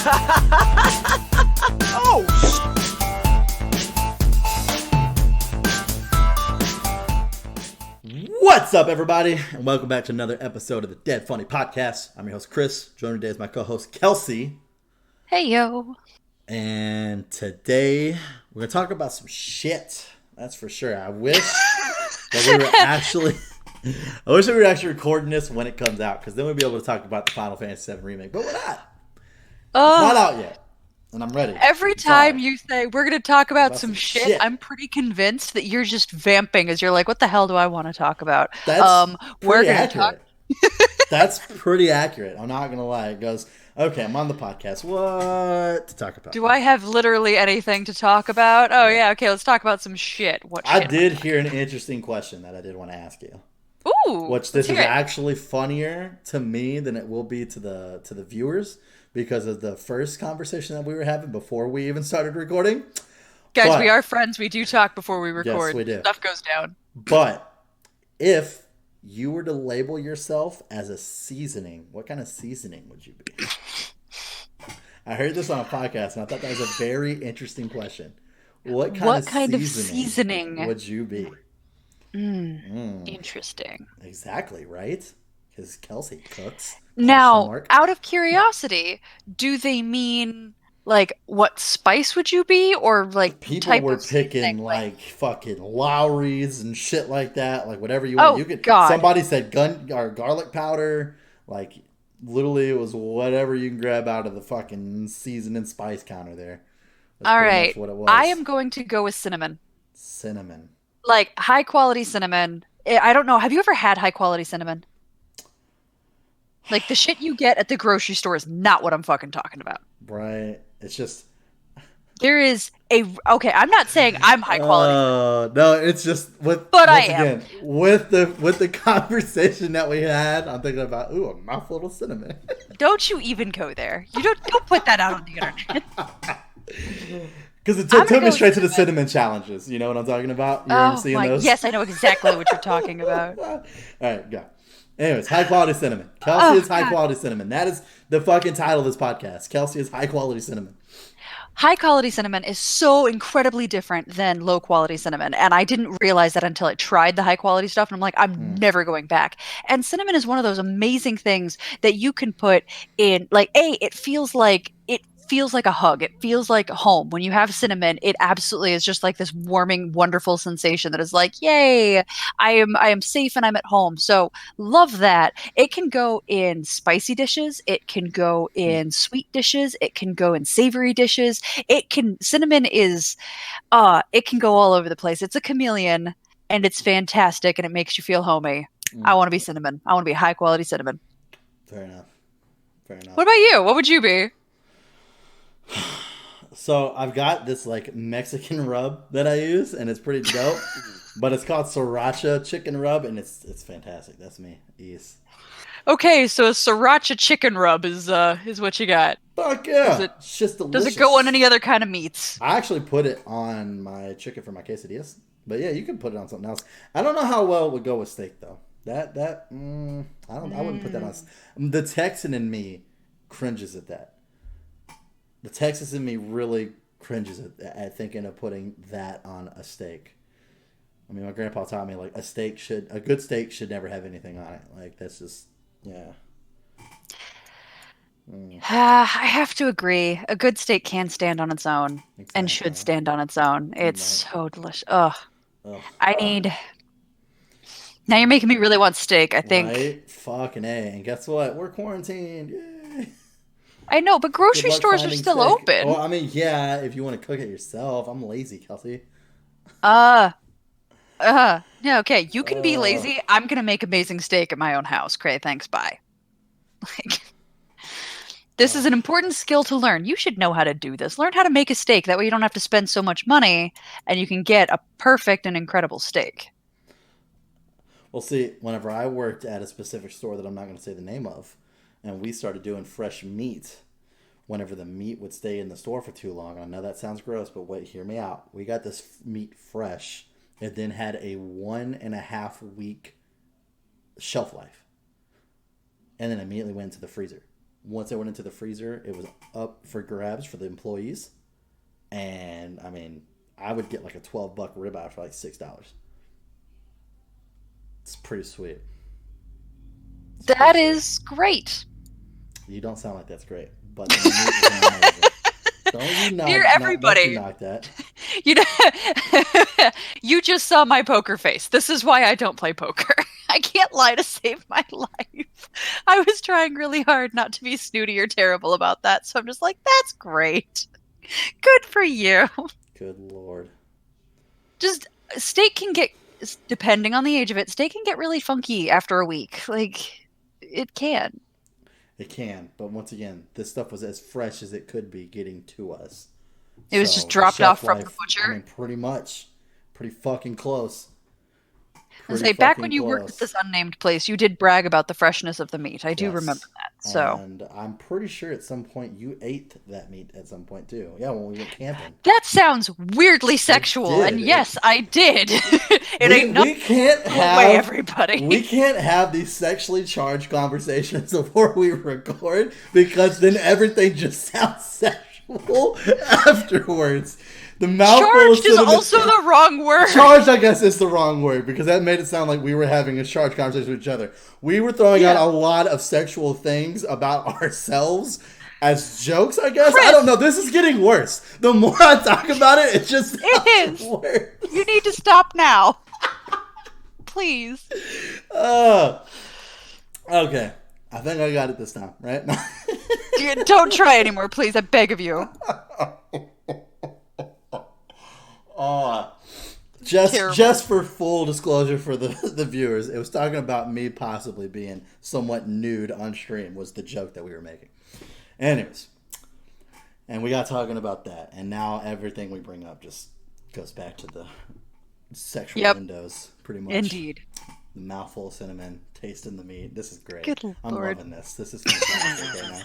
Oh! What's up, everybody? And welcome back to another episode of the Dead Funny Podcast. I'm your host, Chris. Joining me today is my co-host, Kelsey. Hey, yo. And today, we're going to talk about some shit. That's for sure. I wish that we were actually... I wish we were actually recording this when it comes out, because then we'd be able to talk about the Final Fantasy VII Remake. But we're not. It's not out yet. And I'm ready. Every time you say, we're going to talk about some shit, I'm pretty convinced that you're just vamping as you're like, what the hell do I want to talk about? That's we're pretty going to talk. That's pretty accurate. I'm not going to lie. It goes, okay, I'm on the podcast. What to talk about? Do I have literally anything to talk about? Oh, yeah. Okay, let's talk about some shit. What I shit did hear an interesting question that I did want to ask you. Ooh. Which this is actually funnier to me than it will be to the viewers, because of the first conversation that we were having before we even started recording. Guys, we are friends. We do talk before we record. Yes, we do. Stuff goes down. But if you were to label yourself as a seasoning, what kind of seasoning would you be? I heard this on a podcast, and I thought that was a very interesting question. What kind of seasoning would you be? Interesting. Exactly, right? Because Kelsey cooks. Now, out of curiosity, do they mean like what spice would you be, or like people type were of picking seasoning? like fucking Lowry's and shit like that, like whatever you want. Oh, You could. God. Somebody said gun or garlic powder, like literally it was whatever you can grab out of the fucking season and spice counter there. That's all right, what it was. I am going to go with cinnamon. Cinnamon, like high quality cinnamon. I don't know. Have you ever had high quality cinnamon? Like the shit you get at the grocery store is not what I'm fucking talking about. Right? It's just there is okay. I'm not saying I'm high quality. No, it's just but once I again with the conversation that we had. I'm thinking about a mouthful of cinnamon. Don't you even go there. You don't put that out on the internet. Because it took me straight to the cinnamon challenges. You know what I'm talking about? You ever seen those? Yes, I know exactly what you're talking about. All right, go. Anyways, high quality cinnamon. Kelsey is high quality cinnamon. That is the fucking title of this podcast. Kelsey is high quality cinnamon. High quality cinnamon is so incredibly different than low quality cinnamon. And I didn't realize that until I tried the high quality stuff. And I'm like, I'm never going back. And cinnamon is one of those amazing things that you can put in, like, it feels like a hug. It feels like home. When you have cinnamon, it absolutely is just like this warming, wonderful sensation that is like, yay, I am safe and I'm at home. So love that. It can go in spicy dishes. It can go in sweet dishes. It can go in savory dishes. Cinnamon is, it can go all over the place. It's a chameleon and it's fantastic and it makes you feel homey. I want to be cinnamon. I want to be high quality cinnamon. Fair enough. What about you? What would you be? So I've got this like Mexican rub that I use, and it's pretty dope. But it's called sriracha chicken rub, and it's fantastic. That's me. Yes. Okay, so a sriracha chicken rub is what you got. Fuck yeah! It's just delicious. Does it go on any other kind of meats? I actually put it on my chicken for my quesadillas, but yeah, you can put it on something else. I don't know how well it would go with steak though. I wouldn't put that on. The Texan in me cringes at that. The Texas in me really cringes at thinking of putting that on a steak. I mean, my grandpa taught me like a good steak should never have anything on it. Like that's just, yeah. I have to agree. A good steak can stand on its own and should stand on its own. It's so delicious. Ugh. Now you're making me really want steak, I think. Right? Fucking A. And guess what? We're quarantined. Yay. I know, but grocery stores are still open. Well, I mean, yeah, if you want to cook it yourself. I'm lazy, Kelsey. Yeah, okay. You can be lazy. I'm gonna make amazing steak at my own house. Cray, thanks, bye. This is an important skill to learn. You should know how to do this. Learn how to make a steak. That way you don't have to spend so much money, and you can get a perfect and incredible steak. Well, see, whenever I worked at a specific store that I'm not going to say the name of, and we started doing fresh meat, whenever the meat would stay in the store for too long. I know that sounds gross, but wait, hear me out. We got this meat fresh. It then had a 1.5 week shelf life. And then immediately went into the freezer. once it went into the freezer, it was up for grabs for the employees. And I mean, I would get like a $12 ribeye for like $6. It's pretty sweet. That is great. You don't sound like that's great, but the meat is amazing. Don't you knock, Dear everybody, don't you knock that. You know, you just saw my poker face. This is why I don't play poker. I can't lie to save my life. I was trying really hard not to be snooty or terrible about that, so I'm just like, that's great. Good for you. Good Lord. Just steak can get, depending on the age of it, steak can get really funky after a week. Like, it can. It can, but once again, this stuff was as fresh as it could be getting to us. It was just dropped off from the butcher? I mean, pretty much. Pretty fucking close. I say, back when you worked at this unnamed place, you did brag about the freshness of the meat. I do remember that. So, and I'm pretty sure at some point you ate that meat at some point too. Yeah, when we went camping. That sounds weirdly sexual, and yes, I did. It ain't nothing. We can't have away, everybody. We can't have these sexually charged conversations before we record because then everything just sounds sexual afterwards. The mouthful charged is also the wrong word. Charged, I guess, is the wrong word because that made it sound like we were having a charged conversation with each other. We were throwing out a lot of sexual things about ourselves as jokes, I guess. Chris, I don't know. This is getting worse. The more I talk about it, it just sounds worse. You need to stop now. Please. Okay. I think I got it this time, right? Don't try anymore, please. I beg of you. Just for full disclosure for the viewers, it was talking about me possibly being somewhat nude on stream was the joke that we were making. Anyways, and we got talking about that, and now everything we bring up just goes back to the sexual windows, pretty much. Indeed. The mouthful of cinnamon, tasting the meat. This is great. Good Lord. I'm loving this. This is fantastic right now.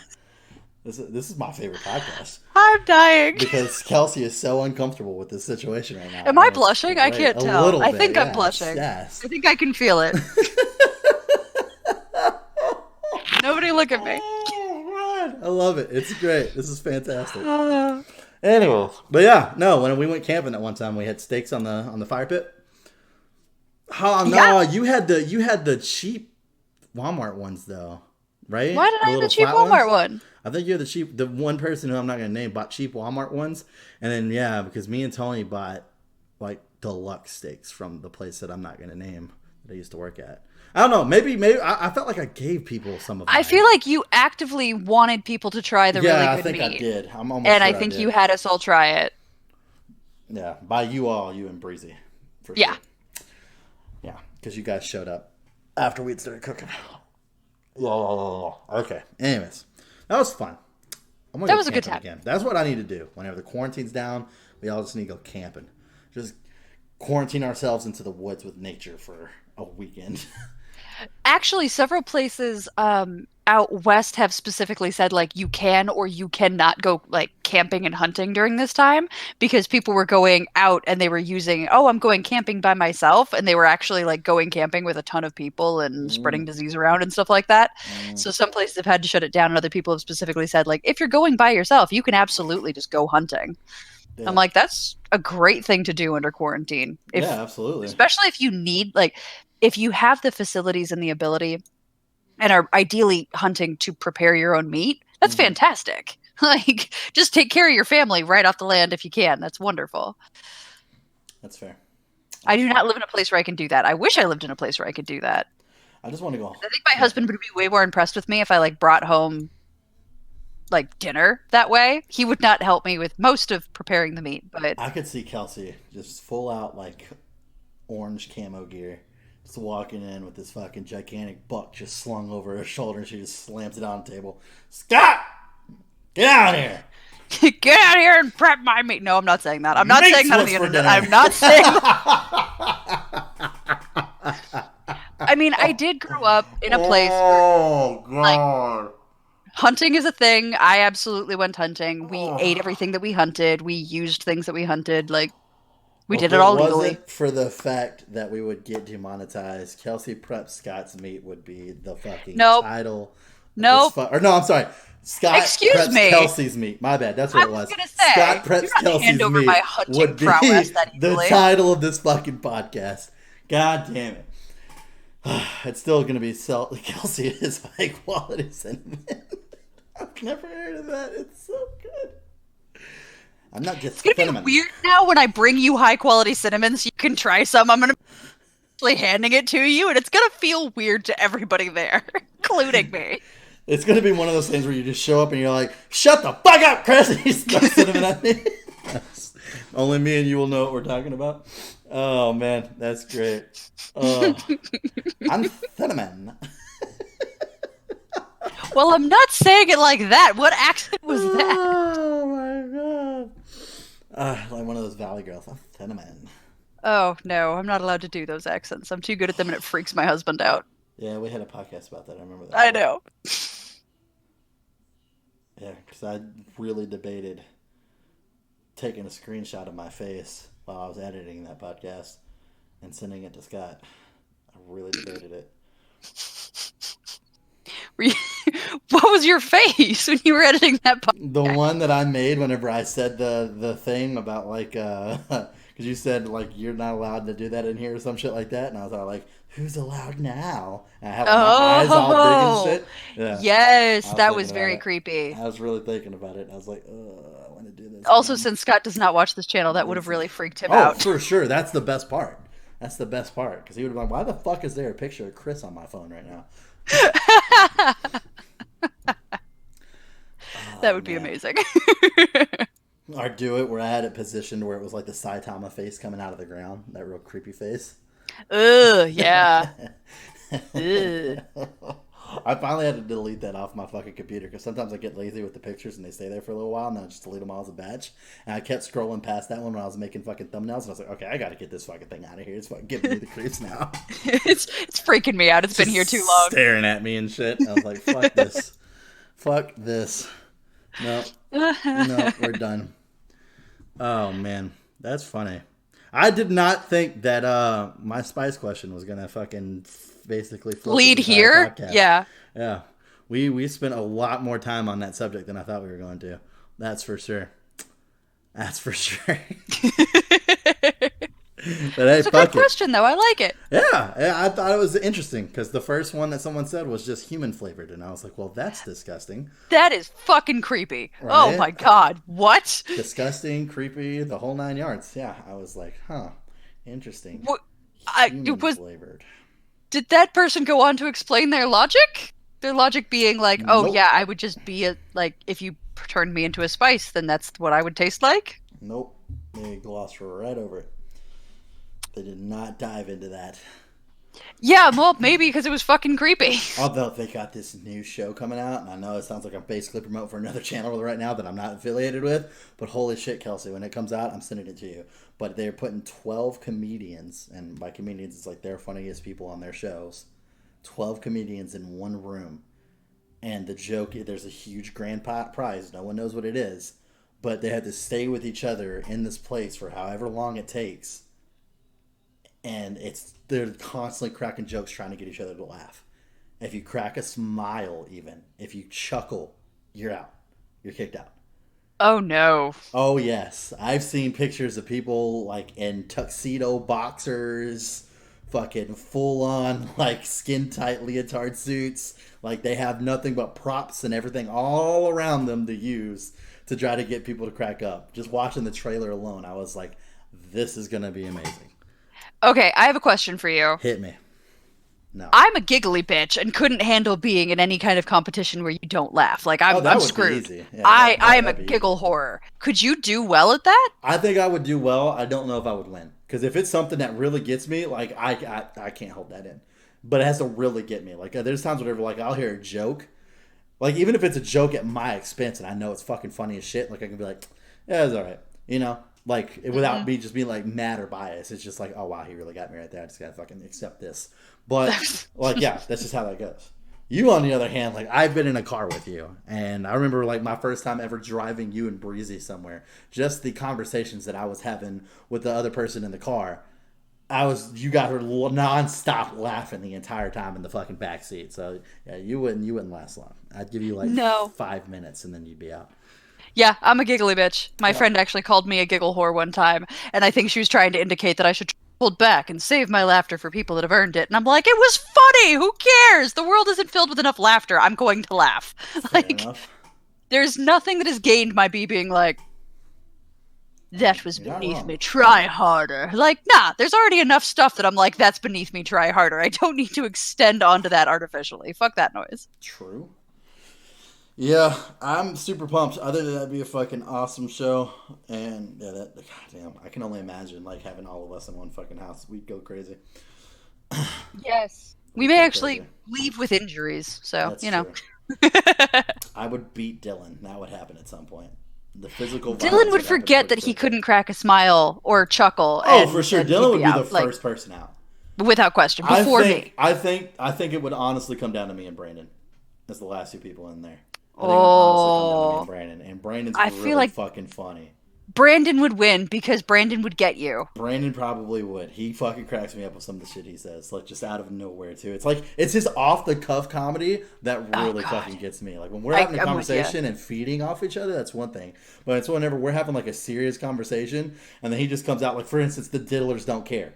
This is my favorite podcast. I'm dying. Because Kelsey is so uncomfortable with this situation right now. Am I blushing? I can't tell. A little bit, I think I'm blushing. Yes. I think I can feel it. Nobody look at me. Oh, God. I love it. It's great. This is fantastic. Anyways. But yeah, no, when we went camping that one time, we had steaks on the fire pit. Oh, no, you had the cheap Walmart ones, though. Right? Why did I have the cheap Walmart one? I think you're the one person who I'm not going to name bought cheap Walmart ones. And then, yeah, because me and Tony bought, like, deluxe steaks from the place that I'm not going to name that I used to work at. I don't know. Maybe I felt like I gave people some of them. I feel like you actively wanted people to try the really good meat. Yeah, I think I did. I'm almost and sure I think you had us all try it. Yeah, by you all, you and Breezy. For yeah. Sure. Yeah, because you guys showed up after we'd started cooking. Okay. Anyways, that was fun. That was a good time. Again. That's what I need to do. Whenever the quarantine's down, we all just need to go camping. Just quarantine ourselves into the woods with nature for a weekend. Actually, several places out west have specifically said, like, you can or you cannot go, like, camping and hunting during this time because people were going out and they were using, I'm going camping by myself, and they were actually, like, going camping with a ton of people and spreading disease around and stuff like that. So some places have had to shut it down, and other people have specifically said, like, if you're going by yourself, you can absolutely just go hunting. Yeah. I'm like, that's a great thing to do under quarantine. Yeah, absolutely. Especially if you need, like, if you have the facilities and the ability and are ideally hunting to prepare your own meat, that's fantastic. Like, just take care of your family right off the land if you can. That's wonderful. That's fair. I do not live in a place where I can do that. I wish I lived in a place where I could do that. I just want to go. I think my husband would be way more impressed with me if I, like, brought home, like, dinner that way. He would not help me with most of preparing the meat, but I could see Kelsey just full out, like, orange camo gear. Just walking in with this fucking gigantic buck just slung over her shoulder, and she just slams it on the table. Scott! Get out of here! Get out of here and prep my meat. No, I'm not saying that. I'm not saying that on the internet. I'm not saying that. I mean, I did grow up in a place where, like, hunting is a thing. I absolutely went hunting. We ate everything that we hunted. We used things that we hunted. Like, we did it all legally. Wasn't for the fact that we would get demonetized, Kelsey Prep Scott's Meat would be the fucking title. Nope. No, I'm sorry. Scott Excuse Preps me. Kelsey's meat. My bad. That's what it was. Gonna say, Scott Preps you're not Kelsey's hand over meat my hunting would be prowess that the easily. title of this fucking podcast. God damn it. It's still going to be Kelsey is high quality cinnamon. I've never heard of that. It's so good. I'm not just It's gonna be weird now when I bring you high quality cinnamon so you can try some. I'm gonna be handing it to you, and it's gonna feel weird to everybody there, including me. It's gonna be one of those things where you just show up and you're like, "Shut the fuck up, Chris!" And you throw cinnamon at me. Only me and you will know what we're talking about. Oh man, that's great. I'm cinnamon. Well, I'm not saying it like that. What accent was that? Oh my god. Like one of those Valley girls. I'm cinnamon. Oh no, I'm not allowed to do those accents. I'm too good at them, and it freaks my husband out. Yeah, we had a podcast about that. I remember that. I know. Yeah, because I really debated taking a screenshot of my face while I was editing that podcast and sending it to Scott. I really debated it. What was your face when you were editing that podcast? The one that I made whenever I said the thing about like because you said like you're not allowed to do that in here or some shit like that, and I was all like, who's allowed now? And I had my eyes all big and shit. Yeah. Yes, that was very creepy. I was really thinking about it. I was like, I want to do this. Also, since Scott does not watch this channel, that would have really freaked him out. Oh, for sure. That's the best part. That's the best part. Because he would have been like, why the fuck is there a picture of Chris on my phone right now? That would be amazing. Or do it where I had it positioned where it was like the Saitama face coming out of the ground. That real creepy face. Ugh, yeah. Ugh. I finally had to delete that off my fucking computer because sometimes I get lazy with the pictures and they stay there for a little while and then I just delete them all as a batch. And I kept scrolling past that one when I was making fucking thumbnails and I was like, okay, I gotta get this fucking thing out of here. It's fucking giving me the creeps now. It's freaking me out. It's been here too long. Staring at me and shit. I was like, fuck this. Fuck this. No, we're done. Oh man, that's funny. I did not think that my spice question was gonna fucking basically lead here. Yeah. We spent a lot more time on that subject than I thought we were going to. That's for sure. But hey, it's a good question, though. I like it. Yeah, I thought it was interesting because the first one that someone said was just human flavored, and I was like, "Well, that's disgusting." That is fucking creepy. Right? Oh my god, what? Disgusting, creepy, the whole 9 yards. Yeah, I was like, "Huh, interesting." Human flavored. Did that person go on to explain their logic? Their logic being like, "Oh nope. Yeah, I would just be like if you turned me into a spice, then that's what I would taste like." Nope, they glossed right over it. They did not dive into that. Yeah, well, maybe because it was fucking creepy. Although they got this new show coming out, and I know it sounds like I'm basically promoting for another channel right now that I'm not affiliated with, but holy shit, Kelsey, when it comes out, I'm sending it to you. But they're putting 12 comedians, and by comedians, it's like their funniest people on their shows. 12 comedians in one room. And the joke, there's a huge grand prize. No one knows what it is. But they had to stay with each other in this place for however long it takes. And they're constantly cracking jokes trying to get each other to laugh. If you crack a smile even, if you chuckle, you're out. You're kicked out. Oh no. Oh yes. I've seen pictures of people like in tuxedo boxers, fucking full on like skin tight leotard suits. Like they have nothing but props and everything all around them to use to try to get people to crack up. Just watching the trailer alone, I was like, this is going to be amazing. Okay, I have a question for you. Hit me. No. I'm a giggly bitch and couldn't handle being in any kind of competition where you don't laugh. Like I'm screwed. Be easy. Yeah, I am a giggle horror. Could you do well at that? I think I would do well. I don't know if I would win. Because if it's something that really gets me, like I can't hold that in. But it has to really get me. Like there's times whenever like I'll hear a joke. Like even if it's a joke at my expense and I know it's fucking funny as shit, like I can be like, yeah, it's all right. You know? Like, without me just being, like, mad or biased. It's just like, oh, wow, he really got me right there. I just gotta fucking accept this. But, like, yeah, that's just how that goes. You, on the other hand, like, I've been in a car with you. And I remember, like, my first time ever driving you and Breezy somewhere. Just the conversations that I was having with the other person in the car. You got her nonstop laughing the entire time in the fucking back seat. So yeah, you wouldn't last long. I'd give you like No. 5 minutes and then you'd be out. Yeah, I'm a giggly bitch. My Yep. friend actually called me a giggle whore one time, and I think she was trying to indicate that I should hold back and save my laughter for people that have earned it. And I'm like, it was funny. Who cares? The world isn't filled with enough laughter. I'm going to laugh. Fair enough. There's nothing that has gained my being like, that was You're not beneath wrong. me. Try harder. Like, nah, there's already enough stuff that I'm like, that's beneath me. Try harder. I don't need to extend onto that artificially. Fuck that noise. True. Yeah, I'm super pumped. I think that'd be a fucking awesome show. And yeah, goddamn, I can only imagine like having all of us in one fucking house. We'd go crazy. Yes. We We'd may go actually crazy. leave with injuries, so, That's you know. true. I would beat Dylan. That would happen at some point. The physical violence Dylan would happen forget that pretty he quickly. couldn't crack a smile or chuckle. Oh, and for sure. then he'd Dylan would be the out, like, first person out. without question. Before me. I think it would honestly come down to me and Brandon as the last two people in there. I think it would honestly come down to me and Brandon. And Brandon's I really feel like fucking funny. Brandon would win because Brandon would get you. Brandon probably would. He fucking cracks me up with some of the shit he says, like just out of nowhere too. It's like it's his off the cuff comedy that really fucking gets me. Like when we're having a conversation and feeding off each other, that's one thing. But it's whenever we're having like a serious conversation and then he just comes out like, for instance, the diddlers don't care.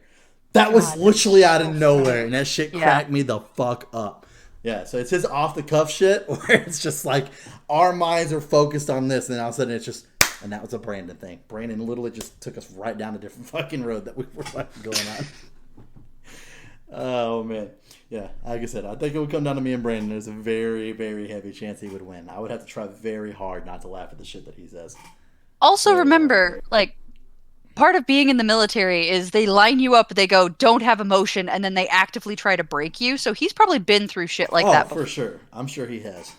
That was literally out of nowhere, and that shit cracked me the fuck up. Yeah, so it's his off the cuff shit where it's just like our minds are focused on this, and then all of a sudden it's just. And that was a Brandon thing. Brandon literally just took us right down a different fucking road that we were fucking going on. Oh, man. Yeah, like I said, I think it would come down to me and Brandon. There's a very, very heavy chance he would win. I would have to try very hard not to laugh at the shit that he says. Also, remember, like, part of being in the military is they line you up, they go, don't have emotion, and then they actively try to break you. So he's probably been through shit like that before. For sure. I'm sure he has.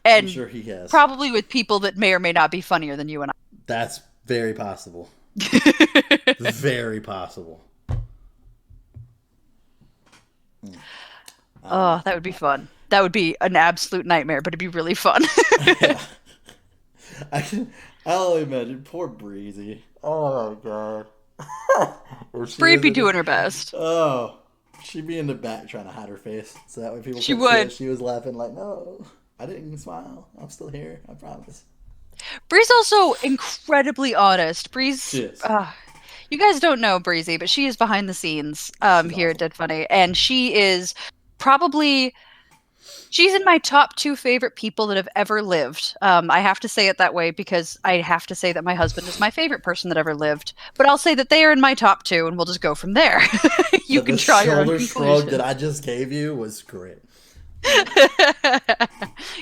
And I'm sure he has. Probably with people that may or may not be funnier than you and I. That's very possible. Very possible. Oh, that would be fun. That would be an absolute nightmare, but it'd be really fun. Yeah. I'll imagine. Poor Breezy. Oh, God. Bree'd be doing her best. Oh. She'd be in the back trying to hide her face. So that way people She could would. see it. She was laughing like, no, I didn't smile. I'm still here. I promise. Bree's also incredibly honest. Bree's... you guys don't know Breezy, but she is behind the scenes here at Dead Funny. And she is probably... She's in my top 2 favorite people that have ever lived. I have to say it that way because I have to say that my husband is my favorite person that ever lived. But I'll say that they are in my top 2, and we'll just go from there. You can draw your own conclusion. The shoulder shrug that I just gave you was great.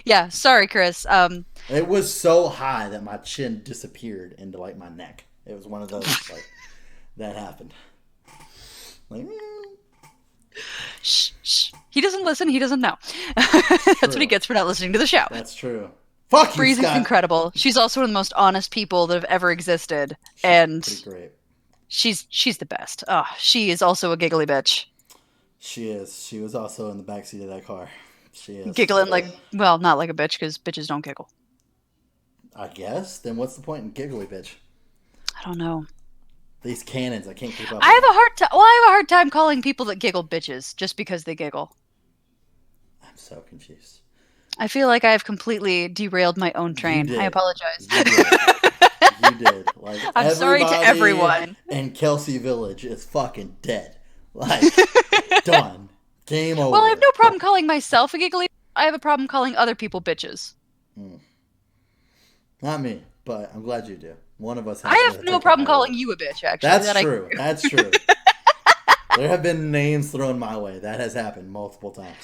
Yeah, sorry, Chris. It was so high that my chin disappeared into like my neck. It was one of those like that happened. Like, Shh, shh. He doesn't listen. He doesn't know. That's what he gets for not listening to the show. That's true. Fuck you, Breezy's Scott. Incredible. She's also one of the most honest people that have ever existed, and pretty great. She's the best. Oh, she is also a giggly bitch. She is. She was also in the backseat of that car. She is giggling like, well, not like a bitch because bitches don't giggle. I guess. Then what's the point in giggly bitch? I don't know. These cannons, I can't keep up. I have a hard time. Well, I have a hard time calling people that giggle bitches just because they giggle. I'm so confused. I feel like I have completely derailed my own train. I apologize. You did. Like, I'm sorry to everyone. And Kelsey Village is fucking dead. Like, done. Game over. Well, I have no problem calling myself a giggly. I have a problem calling other people bitches. Not me, but I'm glad you do. One of us has I have no problem calling you a bitch, actually. That's true. That's true. There have been names thrown my way. That has happened multiple times.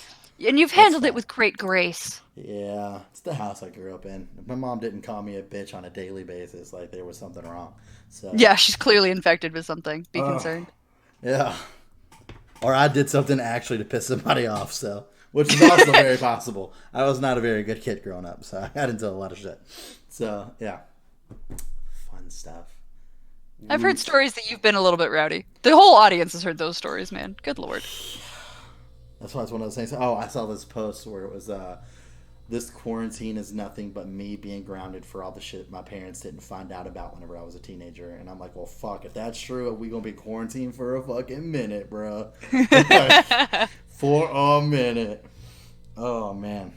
And you've handled it with great grace. Yeah, it's the house I grew up in. My mom didn't call me a bitch on a daily basis, like there was something wrong. So yeah, she's clearly infected with something. Be concerned. Yeah. Or I did something actually to piss somebody off, so which is also very possible. I was not a very good kid growing up, so I got into a lot of shit. So yeah. Fun stuff. I've heard stories that you've been a little bit rowdy. The whole audience has heard those stories, man. Good lord. That's why it's one of those things. Oh, I saw this post where it was this quarantine is nothing but me being grounded for all the shit my parents didn't find out about whenever I was a teenager. And I'm like, well, fuck, if that's true, we gonna be quarantined for a fucking minute, bro. For a minute. Oh, man.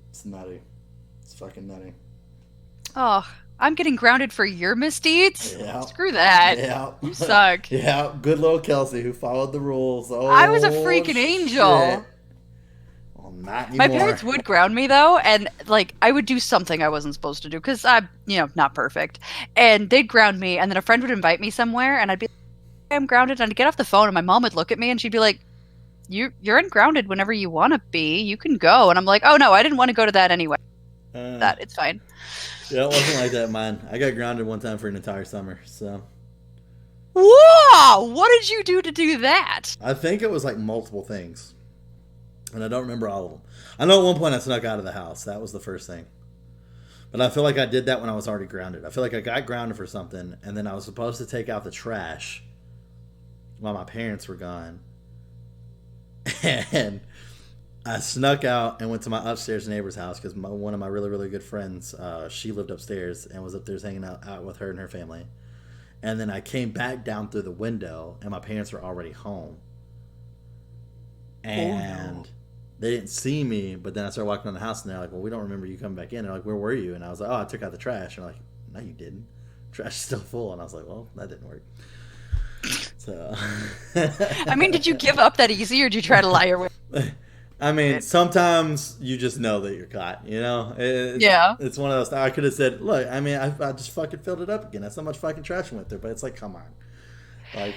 It's nutty. It's fucking nutty. Oh, I'm getting grounded for your misdeeds? Yeah. Screw that. Yeah. You suck. Yeah. Good little Kelsey who followed the rules. Oh, I was a freaking angel. Well, not anymore. My parents would ground me, though, and, like, I would do something I wasn't supposed to do, because I'm, not perfect. And they'd ground me, and then a friend would invite me somewhere, and I'd be like, I'm grounded, and I'd get off the phone, and my mom would look at me, and she'd be like, You're ungrounded whenever you want to be. You can go. And I'm like, oh, no, I didn't want to go to that anyway. It's fine. Yeah, it wasn't like that, man. I got grounded one time for an entire summer, so. Whoa! What did you do to do that? I think it was like multiple things. And I don't remember all of them. I know at one point I snuck out of the house. That was the first thing. But I feel like I did that when I was already grounded. I feel like I got grounded for something, and then I was supposed to take out the trash while my parents were gone. And I snuck out and went to my upstairs neighbor's house because one of my really, really good friends, she lived upstairs and was up there hanging out with her and her family. And then I came back down through the window, and my parents were already home. And they didn't see me, but then I started walking around the house, and they're like, well, we don't remember you coming back in. They're like, where were you? And I was like, oh, I took out the trash. And they're like, no, you didn't. Trash is still full. And I was like, well, that didn't work. So, I mean, did you give up that easy, or did you try to lie your way? I mean, sometimes you just know that you're caught, It's one of those. I could have said, look, I mean, I just fucking filled it up again. That's how much fucking trash went there. But it's like, come on. Like,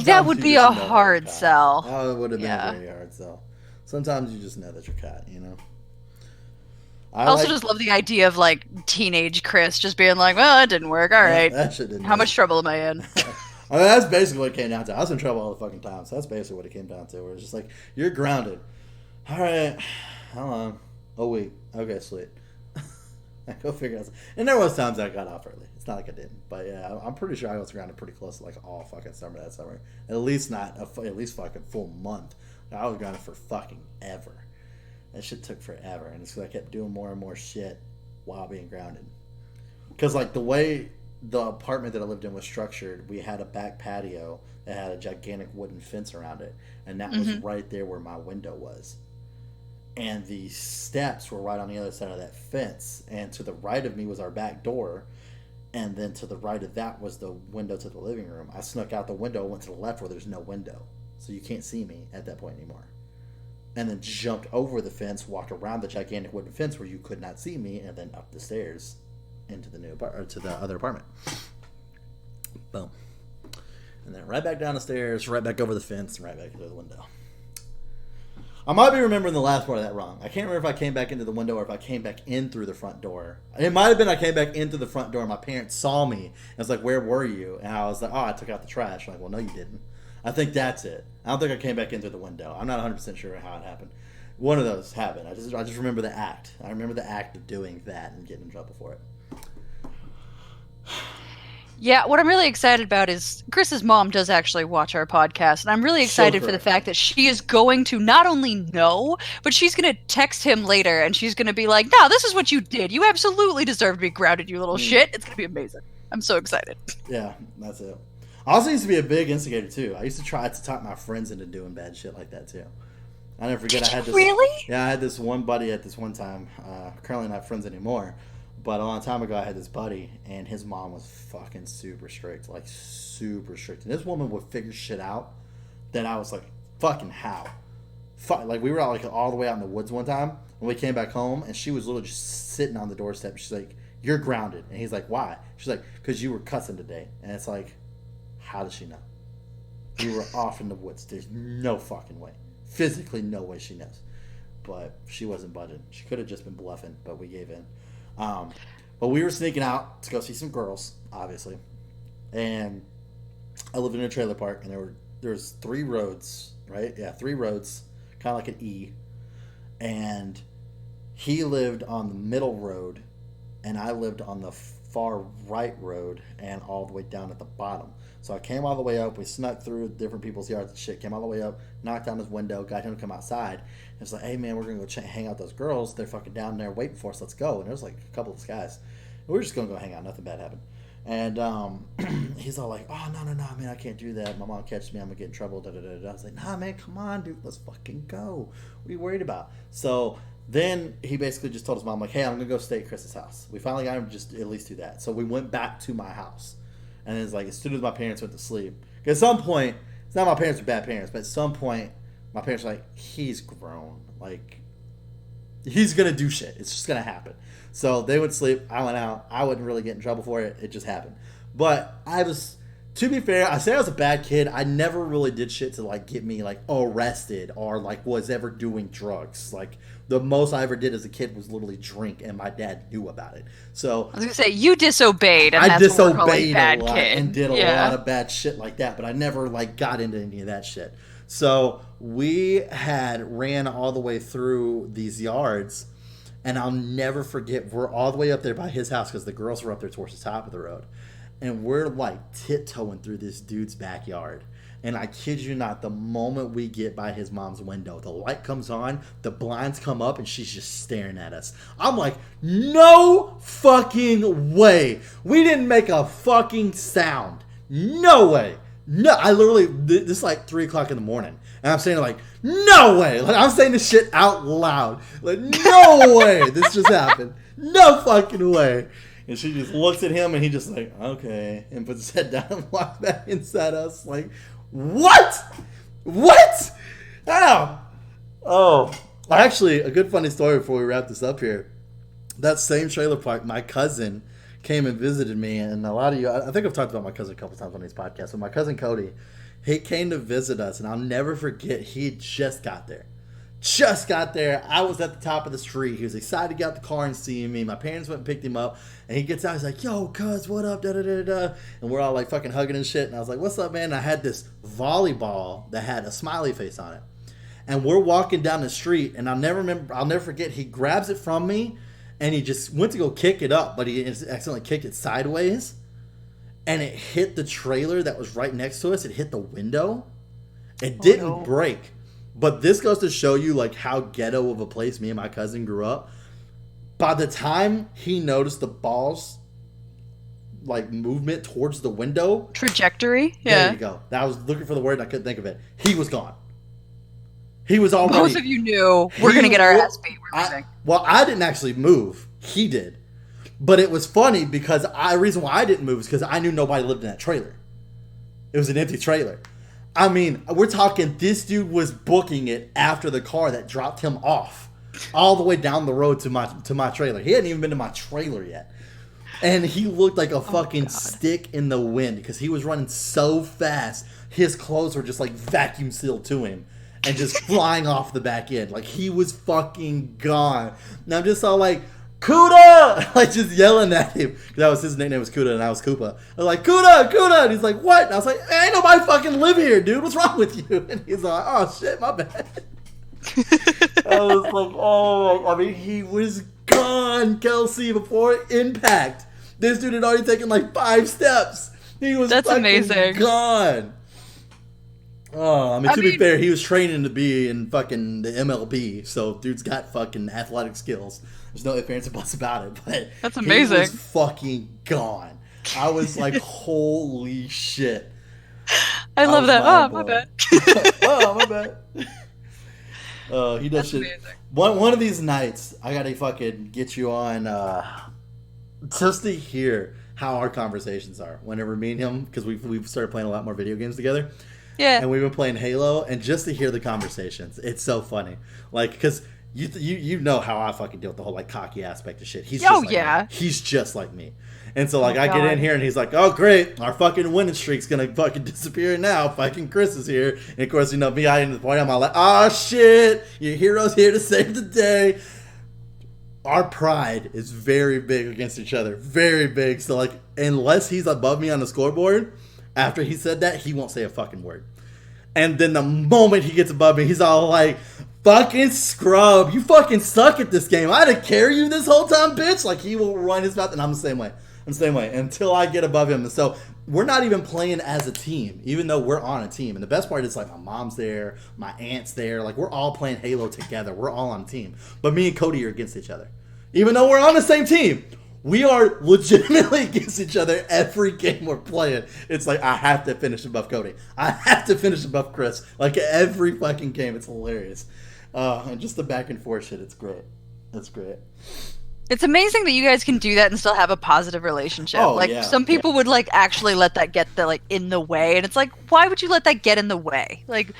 that would be a hard sell. Oh, it would have been a very hard sell. Sometimes you just know that you're caught, I also just love the idea of, like, teenage Chris just being like, well, that didn't work. All right. That shit didn't How much trouble am I in? I mean, that's basically what it came down to. I was in trouble all the fucking time. So that's basically what it came down to. Where it's just like, you're grounded. All right. How long? A week. Okay, sweet. I go figure out. And there was times I got off early. It's not like I didn't. But yeah, I'm pretty sure I was grounded pretty close to like all fucking summer that summer. At least fucking full month. I was grounded for fucking ever. That shit took forever. And it's because I kept doing more and more shit while being grounded. Because like the way the apartment that I lived in was structured, we had a back patio that had a gigantic wooden fence around it, and that was right there where my window was. And the steps were right on the other side of that fence, and to the right of me was our back door, and then to the right of that was the window to the living room. I snuck out the window, went to the left where there's no window, so you can't see me at that point anymore. And then jumped over the fence, walked around the gigantic wooden fence where you could not see me, and then up the stairs into the to the other apartment. Boom. And then right back down the stairs, right back over the fence, and right back into the window. I might be remembering the last part of that wrong. I can't remember if I came back into the window or if I came back in through the front door. It might have been I came back into the front door and my parents saw me and was like, where were you? And I was like, oh, I took out the trash. I'm like, well, no, you didn't. I think that's it. I don't think I came back in through the window. I'm not 100% sure how it happened. One of those happened. I just remember the act. I remember the act of doing that and getting in trouble for it. Yeah, what I'm really excited about is Chris's mom does actually watch our podcast, and I'm really excited for the fact that she is going to not only know, but she's going to text him later, and she's going to be like, no, this is what you did. You absolutely deserve to be grounded, you little shit. It's going to be amazing. I'm so excited. Yeah, that's it. I also used to be a big instigator, too. I used to try to talk my friends into doing bad shit like that, too. I never forget. I had this. Really? Yeah, I had this one buddy at this one time. Currently not friends anymore. But a long time ago, I had this buddy, and his mom was fucking super strict. Like, super strict. And this woman would figure shit out that I was like, fucking how? Like, we were like all the way out in the woods one time, and we came back home, and she was literally just sitting on the doorstep. She's like, you're grounded. And he's like, why? She's like, because you were cussing today. And it's like, how does she know? We were off in the woods. There's no fucking way. Physically, no way she knows. But she wasn't budging. She could have just been bluffing, but we gave in. But we were sneaking out to go see some girls, obviously. And I lived in a trailer park, and there was 3 roads, right? Yeah, 3 roads, kind of like an E. And he lived on the middle road, and I lived on the far right road and all the way down at the bottom. So I came all the way up. We snuck through different people's yards and shit. Came all the way up, knocked on his window, got him to come outside. And it's like, hey man, we're gonna go hang out with those girls. They're fucking down there waiting for us. Let's go. And there was like a couple of guys. We were just gonna go hang out. Nothing bad happened. And he's all like, oh no, man, I can't do that. My mom catches me. I'm gonna get in trouble. Da da da da. I was like, nah, man, come on, dude, let's fucking go. What are you worried about? So then he basically just told his mom, like, hey, I'm gonna go stay at Chris's house. We finally got him to just at least do that. So we went back to my house. And it's like, as soon as my parents went to sleep, at some point, it's not my parents are bad parents, but at some point, my parents were like, he's grown. Like, he's going to do shit. It's just going to happen. So they went to sleep. I went out. I wouldn't really get in trouble for it. It just happened. But to be fair, I say I was a bad kid. I never really did shit to, like, get me, like, arrested or, like, was ever doing drugs. Like, the most I ever did as a kid was literally drink, and my dad knew about it. So I was gonna say you disobeyed, and I that's what we're calling disobeyed bad a lot kid. and did a lot of bad shit like that. But I never like got into any of that shit. So we had ran all the way through these yards, and I'll never forget. We're all the way up there by his house because the girls were up there towards the top of the road, and we're like tiptoeing through this dude's backyard. And I kid you not, the moment we get by his mom's window, the light comes on, the blinds come up, and she's just staring at us. I'm like, no fucking way. We didn't make a fucking sound. No way. No, I literally, this is like 3 o'clock in the morning. And I'm saying like, no way. Like, I'm saying this shit out loud. Like, no way this just happened. No fucking way. And she just looks at him, and he just like, okay. And puts his head down and walks back inside us like, what? How? Oh, actually, a good funny story before we wrap this up here. That same trailer park, my cousin came and visited me, and a lot of you, I think I've talked about my cousin a couple times on these podcasts, but my cousin Cody, he came to visit us, and I'll never forget, he just got there. I was at the top of the street. He was excited to get out the car and see me. My parents went and picked him up. And he gets out. He's like, yo, cuz, what up? Da, da, da, da. And we're all like fucking hugging and shit. And I was like, what's up, man? And I had this volleyball that had a smiley face on it. And we're walking down the street. And I'll never forget. He grabs it from me. And he just went to go kick it up. But he accidentally kicked it sideways. And it hit the trailer that was right next to us. It hit the window. It didn't break. But this goes to show you like how ghetto of a place me and my cousin grew up. By the time he noticed the ball's like movement towards the window, trajectory, there you go. I was looking for the word and I couldn't think of it. He was gone. He was already. Both of you knew we're gonna get our ass beat. Well, I didn't actually move. He did, but it was funny because the reason why I didn't move is because I knew nobody lived in that trailer. It was an empty trailer. I mean, we're talking this dude was booking it after the car that dropped him off all the way down the road to my trailer. He hadn't even been to my trailer yet. And he looked like a fucking stick in the wind because he was running so fast. His clothes were just like vacuum sealed to him and just flying off the back end. Like he was fucking gone. And I'm just all like, Kuda! Like just yelling at him. That was his nickname was Kuda and I was Koopa. I was like, Kuda! And he's like, what? And I was like, ain't nobody fucking live here, dude. What's wrong with you? And he's like, oh shit, my bad. I was like, oh, I mean, he was gone, Kelsey, before impact. This dude had already taken like 5 steps. He was fucking amazing. Gone. Oh, I mean, to be fair, he was training to be in fucking the MLB, so dude's got fucking athletic skills. There's no ifs, ands, or buts about it, but that's amazing. He was fucking gone. I was like, holy shit. I love that. Oh, my bad. Oh, my bad. He does shit. Amazing. One of these nights, I gotta fucking get you on just to hear how our conversations are whenever me and him, because we've started playing a lot more video games together. Yeah. And we've been playing Halo, and just to hear the conversations, it's so funny. Like, because you know how I fucking deal with the whole like cocky aspect of shit. He's just me. He's just like me. And so like I get in here and he's like, oh great, our fucking winning streak's gonna fucking disappear now. Fucking Chris is here. And of course, you know, me, I end the point, I'm all like, oh shit, your hero's here to save the day. Our pride is very big against each other. Very big. So like, unless he's above me on the scoreboard, after he said that, he won't say a fucking word. And then the moment he gets above me, he's all like, fucking scrub, you fucking suck at this game. I had to carry you this whole time, bitch. Like, he will run his mouth, and I'm the same way. I'm the same way until I get above him. So we're not even playing as a team, even though we're on a team. And the best part is like my mom's there, my aunt's there. Like we're all playing Halo together. We're all on a team. But me and Cody are against each other. Even though we're on the same team, we are legitimately against each other every game we're playing. It's like I have to finish above Cody. I have to finish above Chris. Like every fucking game. It's hilarious. And just the back and forth shit. It's great. It's great. It's amazing that you guys can do that and still have a positive relationship. Oh, like yeah, some people would like actually let that get in the way, and it's like, why would you let that get in the way? Like,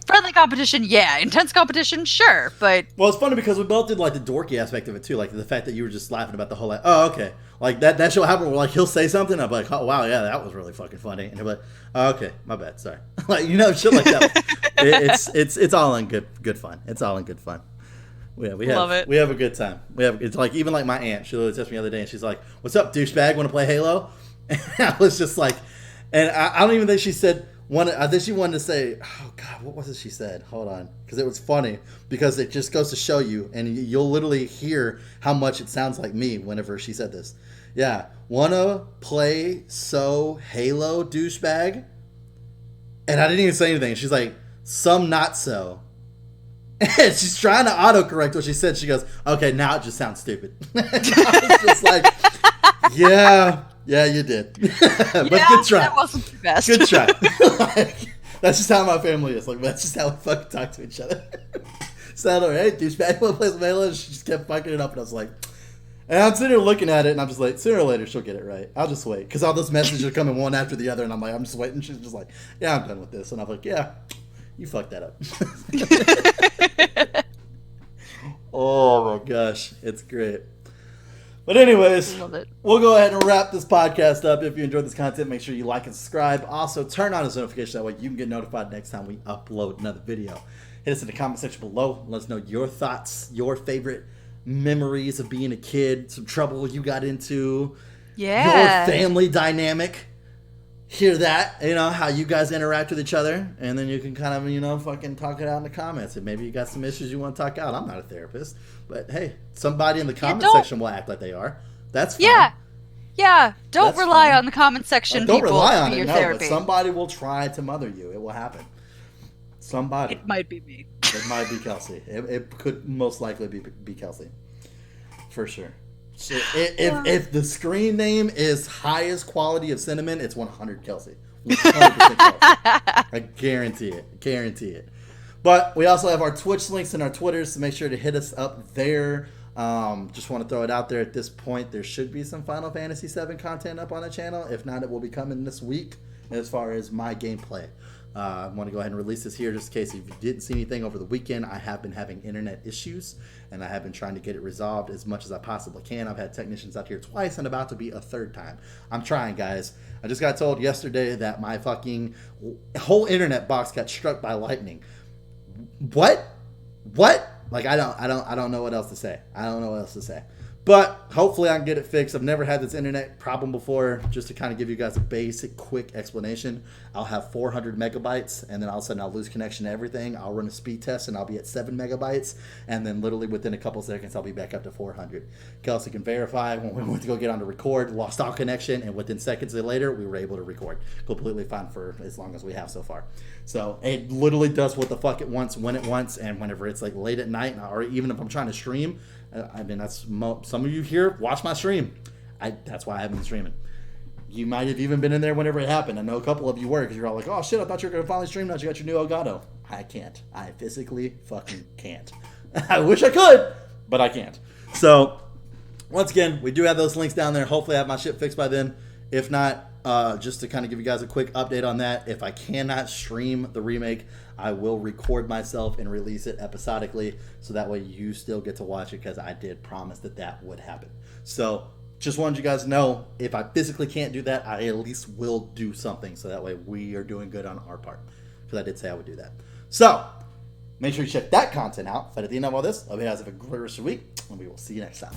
friendly competition, yeah, intense competition, sure, but well, it's funny because we both did like the dorky aspect of it too, like the fact that you were just laughing about the whole like, oh, okay, like that show happened where like he'll say something, I'm like, oh wow, yeah, that was really fucking funny, and he'll be like, oh, okay, my bad, sorry, like shit like that. It's all in good fun. It's all in good fun. Yeah, we have a good time. It's like even like my aunt. She literally texted me the other day, and she's like, "What's up, douchebag? Want to play Halo?" And I was just like, and I don't even think she said one. I think she wanted to say, "Oh God, what was it?" She said, "Hold on," because it was funny because it just goes to show you, and you'll literally hear how much it sounds like me whenever she said this. Yeah, wanna play Halo, douchebag? And I didn't even say anything. She's like, "Some not so." And she's trying to autocorrect what she said. She goes, okay, now it just sounds stupid. And I was just like, yeah, you did. But good try. That wasn't the best. Good try. Like, that's just how my family is. Like, that's just how we fucking talk to each other. So, all right, douchebag, want to play some Halo? And she just kept fucking it up. And I was like, and I'm sitting here looking at it, and I'm just like, sooner or later, she'll get it right. I'll just wait. Because all those messages are coming one after the other, and I'm like, I'm just waiting. She's just like, yeah, I'm done with this. And I'm like, yeah. You fucked that up. Oh my gosh, it's great. But anyways, we'll go ahead and wrap this podcast up. If you enjoyed this content, make sure you like and subscribe. Also, turn on his notification. That way you can get notified next time we upload another video. Hit us in the comment section below. Let us know your thoughts, your favorite memories of being a kid, some trouble you got into, your family dynamic. Hear that, how you guys interact with each other, and then you can kind of, fucking talk it out in the comments. And maybe you got some issues you want to talk out. I'm not a therapist, but hey, somebody in the comment section will act like they are. That's fine. Yeah. Don't rely on the comment section. Don't rely on it, no, but somebody will try to mother you. It will happen. Somebody. It might be me. It might be Kelsey. It could most likely be Kelsey. For sure. So if the screen name is highest quality of cinnamon, it's 100 Kelsey. 100% Kelsey. I guarantee it. But we also have our Twitch links and our Twitters, so make sure to hit us up there. Just want to throw it out there at this point. There should be some Final Fantasy VII content up on the channel. If not, it will be coming this week as far as my gameplay. I want to go ahead and release this here just in case if you didn't see anything over the weekend. I have been having internet issues, and I have been trying to get it resolved as much as I possibly can. I've had technicians out here twice and about to be a third time. I'm trying, guys. I just got told yesterday that my fucking whole internet box got struck by lightning. What? Like I don't know what else to say. But hopefully I can get it fixed. I've never had this internet problem before. Just to kind of give you guys a basic, quick explanation, I'll have 400 megabytes, and then all of a sudden I'll lose connection to everything. I'll run a speed test, and I'll be at 7 megabytes, and then literally within a couple seconds I'll be back up to 400. Kelsey can verify when we went to go get on to record, lost all connection, and within seconds later we were able to record. Completely fine for as long as we have so far. So it literally does what the fuck it wants, when it wants, and whenever it's like late at night, or even if I'm trying to stream. I mean, that's some of you here watch my stream. That's why I haven't been streaming. You might have even been in there whenever it happened. I know a couple of you were, because you're all like, oh shit, I thought you were going to finally stream now that you got your new Elgato. I can't. I physically fucking can't. I wish I could, but I can't. So, once again, we do have those links down there. Hopefully I have my shit fixed by then. If not, just to kind of give you guys a quick update on that, if I cannot stream the remake, I will record myself and release it episodically, so that way you still get to watch it, because I did promise that would happen. So just wanted you guys to know, if I physically can't do that, I at least will do something, so that way we are doing good on our part, because I did say I would do that. So make sure you check that content out. But at the end of all this, I hope you guys have a great rest of your week, and we will see you next time.